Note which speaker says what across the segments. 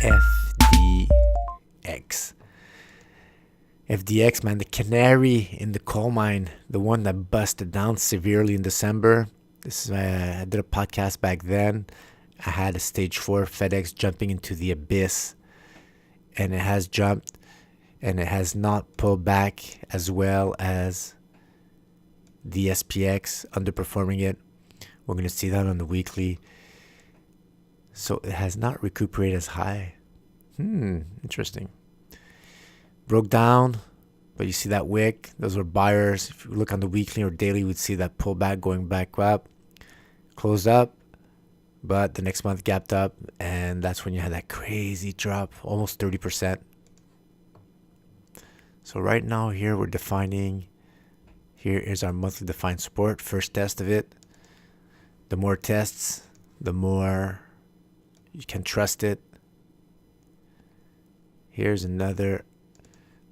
Speaker 1: FDX. FDX, man, the canary in the coal mine, the one that busted down severely in December. I did a podcast back then. I had a stage 4 Fedex jumping into the abyss, and it has jumped, and it has not pulled back as well as the SPX, underperforming it. We're going to see that on the weekly. So it has not recuperated as high. Interesting. Broke down, but you see that wick. Those were buyers. If you look on the weekly or daily, we'd see that pullback going back up. Closed up, but the next month gapped up, and that's when you had that crazy drop, almost 30%. So right now here we're defining, here is our monthly defined support, first test of it. The more tests, the more you can trust it. Here's another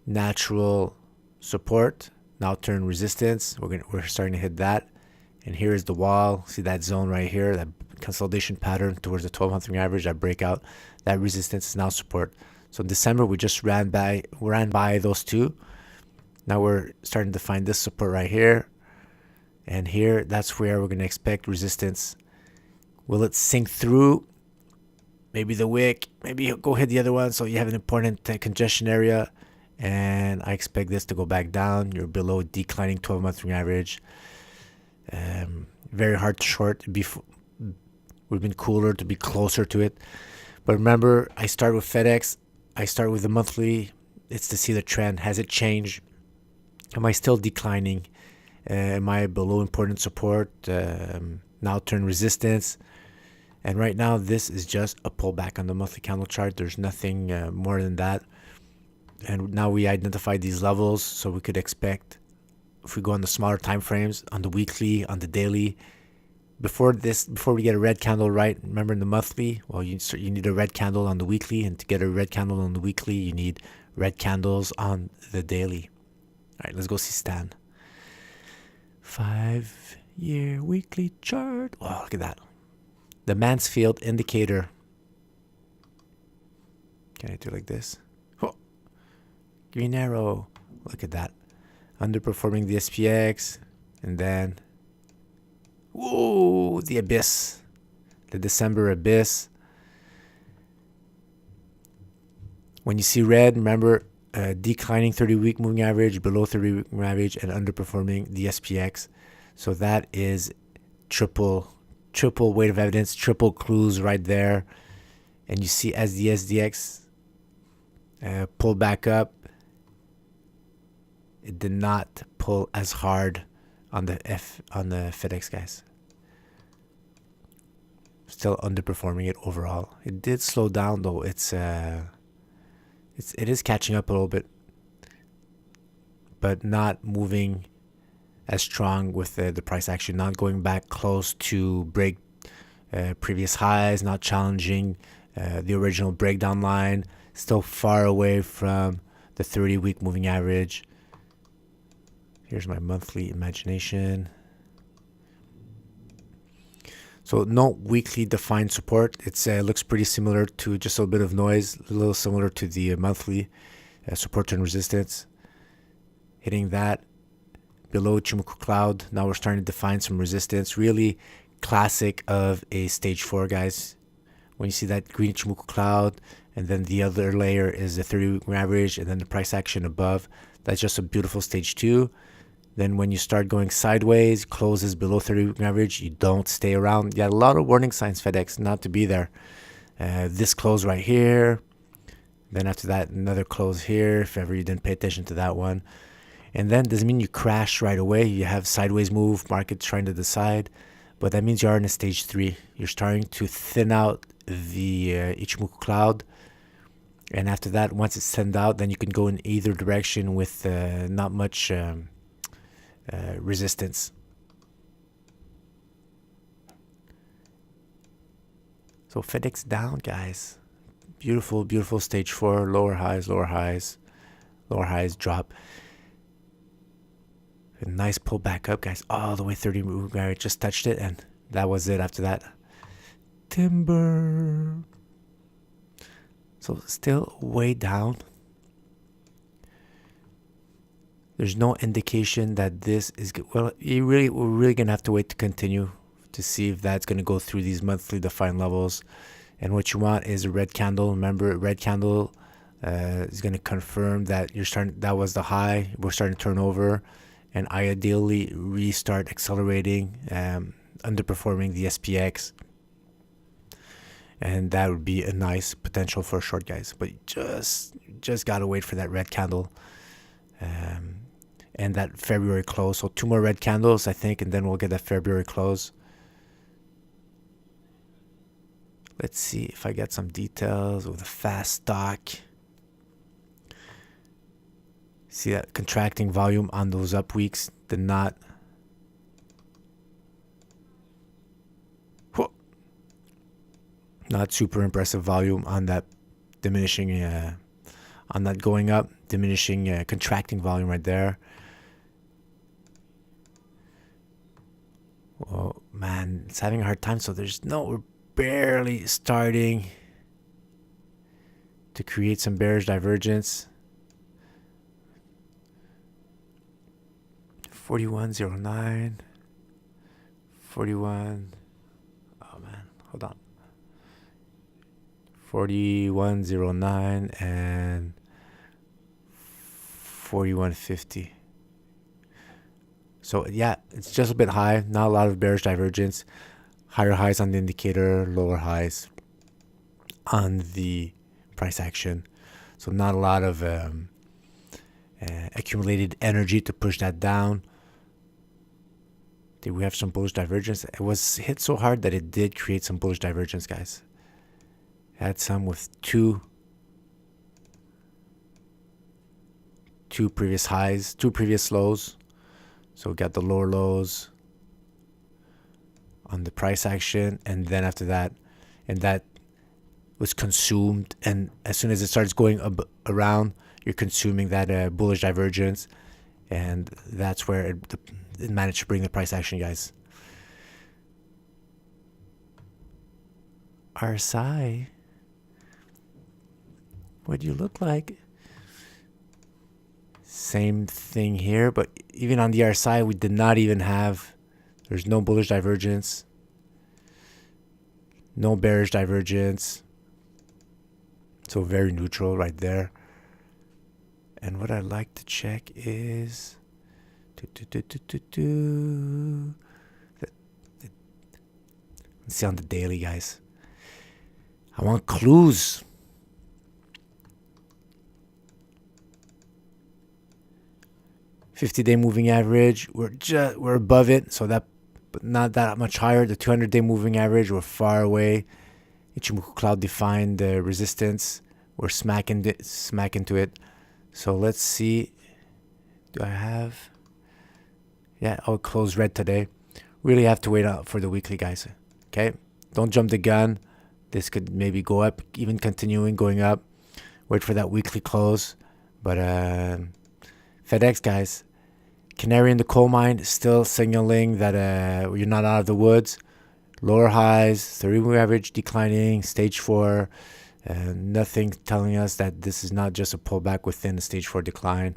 Speaker 1: natural support, now turn resistance. We're starting to hit that, and here is the wall. See that zone right here, that consolidation pattern towards the 12-month moving average. That breakout, that resistance is now support. So in December we just ran by those two. Now we're starting to find this support right here, and here, that's where we're going to expect resistance. Will it sink through? Maybe the wick, maybe go hit the other one. So you have an important congestion area, and I expect this to go back down. You're below declining 12-month moving average. Very hard to short. Would have been cooler to be closer to it. But remember, I start with Fedex. I start with the monthly. It's to see the trend. Has it changed? Am I still declining? Am I below important support? Now turn resistance. And right now, this is just a pullback on the monthly candle chart. There's nothing more than that. And now we identified these levels, so we could expect, if we go on the smaller time frames, on the weekly, on the daily, before we get a red candle, right? Remember in the monthly, well, you need a red candle on the weekly, and to get a red candle on the weekly, you need red candles on the daily. All right, let's go see Stan. 5-year weekly chart. Wow, look at that. The Mansfield indicator. Can I do like this? Oh, green arrow. Look at that. Underperforming the SPX. And then, whoa, the abyss. The December abyss. When you see red, remember, declining 30-week moving average, below 30-week moving average, and underperforming the SPX. So that is triple weight of evidence, triple clues right there. And you see as the SDX pull back up, it did not pull as hard on the Fedex, guys. Still underperforming it overall. It did slow down though. It is catching up a little bit, but not moving as strong with the price action, not going back close to break previous highs, not challenging the original breakdown line, still far away from the 30-week moving average. Here's my monthly imagination. So no weekly defined support. It looks pretty similar to just a bit of noise, a little similar to the monthly support and resistance. Hitting that below Ichimoku cloud. Now we're starting to define some resistance. Really classic of a stage 4, guys. When you see that green Ichimoku cloud, and then the other layer is the 30-week average, and then the price action above. That's just a beautiful stage 2. Then when you start going sideways, closes below 30-week average, you don't stay around. You got a lot of warning signs, Fedex, not to be there. This close right here. Then after that, another close here, if ever you didn't pay attention to that one. And then doesn't mean you crash right away. You have sideways move, market trying to decide. But that means you are in a stage 3. You're starting to thin out the Ichimoku cloud. And after that, once it's thinned out, then you can go in either direction with not much resistance. So Fedex down, guys. Beautiful, beautiful stage 4. Lower highs, lower highs. Lower highs drop. A nice pull back up, guys. All the way 30 moving average. Just touched it, and that was it after that. Timber. So still way down. There's no indication that this is good. Well, we're really gonna have to wait to continue to see if that's gonna go through these monthly defined levels. And what you want is a red candle. Remember, red candle is gonna confirm that that was the high. We're starting to turn over, and ideally restart accelerating, underperforming the SPX. And that would be a nice potential for short, guys. But just gotta wait for that red candle. And that February close. So 2 more red candles, I think, and then we'll get that February close. Let's see if I get some details with a fast stock. See that contracting volume on those up weeks did not. Not super impressive volume on that diminishing, on that going up, diminishing, contracting volume right there. Oh man, it's having a hard time. So we're barely starting to create some bearish divergence. 41.09, 41. Oh man, hold on. 41.09 and 41.50. So yeah, it's just a bit high. Not a lot of bearish divergence. Higher highs on the indicator, lower highs on the price action. So not a lot of accumulated energy to push that down. Did we have some bullish divergence? It was hit so hard that it did create some bullish divergence, guys. Had some with two previous highs, 2 previous lows. So we got the lower lows on the price action, and then after that, and that was consumed. And as soon as it starts going around, you're consuming that bullish divergence, and that's where it managed to bring the price action, guys. RSI, what do you look like? Same thing here, but even on the RSI, we did not even have. There's no bullish divergence, no bearish divergence. So very neutral right there. And what I'd like to check is let's see on the daily, guys. I want clues. $50-day moving average, we're above it, so that, but not that much higher. The 200-day moving average, we're far away. Ichimoku cloud defined resistance. We're smack into it. So let's see. Do I have? Yeah, I'll close red today. Really have to wait out for the weekly, guys. Okay, don't jump the gun. This could maybe go up, even continuing going up. Wait for that weekly close. But FedEx, guys. Canary in the coal mine, still signaling that you're not out of the woods. Lower highs, 30-moving average declining, stage 4. Nothing telling us that this is not just a pullback within the stage 4 decline.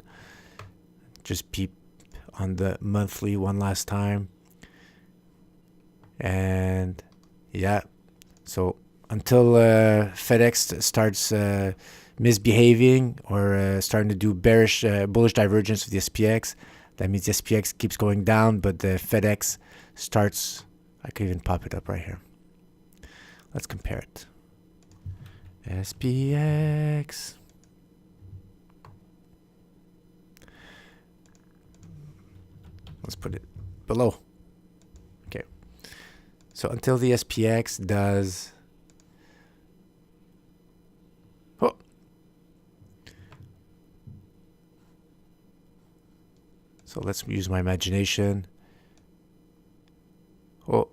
Speaker 1: Just peep on the monthly one last time. And yeah, so until FedEx starts misbehaving or starting to do bearish, bullish divergence with the SPX, that means the SPX keeps going down, but the FedEx starts. I could even pop it up right here. Let's compare it. SPX. Let's put it below. Okay. So until the SPX does. Oh. So let's use my imagination. Oh.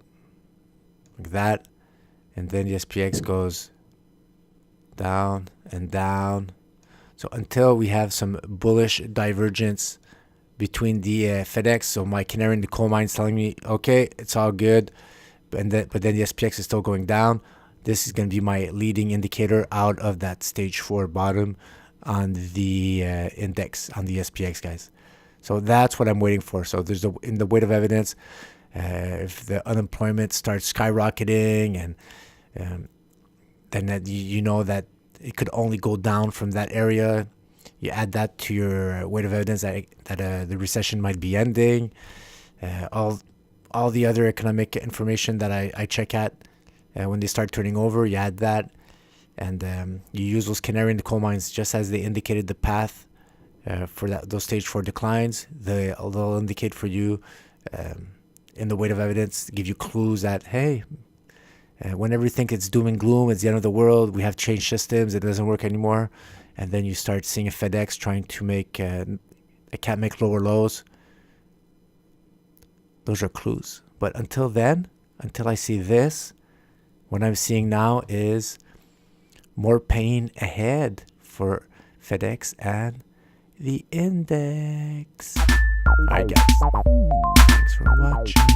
Speaker 1: Like that. And then the SPX goes down and down. So until we have some bullish divergence between the FedEx, so my canary in the coal mine is telling me, okay, it's all good, but then the SPX is still going down. this is going to be my leading indicator out of that stage 4 bottom on the index, on the SPX, guys. So that's what I'm waiting for. So there's in the weight of evidence, if the unemployment starts skyrocketing, and then that you know that it could only go down from that area. You add that to your weight of evidence that the recession might be ending. All the other economic information that I check at when they start turning over, you add that, and you use those canary in the coal mines just as they indicated the path for those stage 4 declines. They'll indicate for you in the weight of evidence, give you clues that, hey, whenever you think it's doom and gloom, it's the end of the world, we have changed systems, it doesn't work anymore, and then you start seeing a FedEx trying to make it can't make lower lows. Those are clues. But until then, until I see this, what I'm seeing now is more pain ahead for FedEx and the index. All right, guys. Thanks for watching.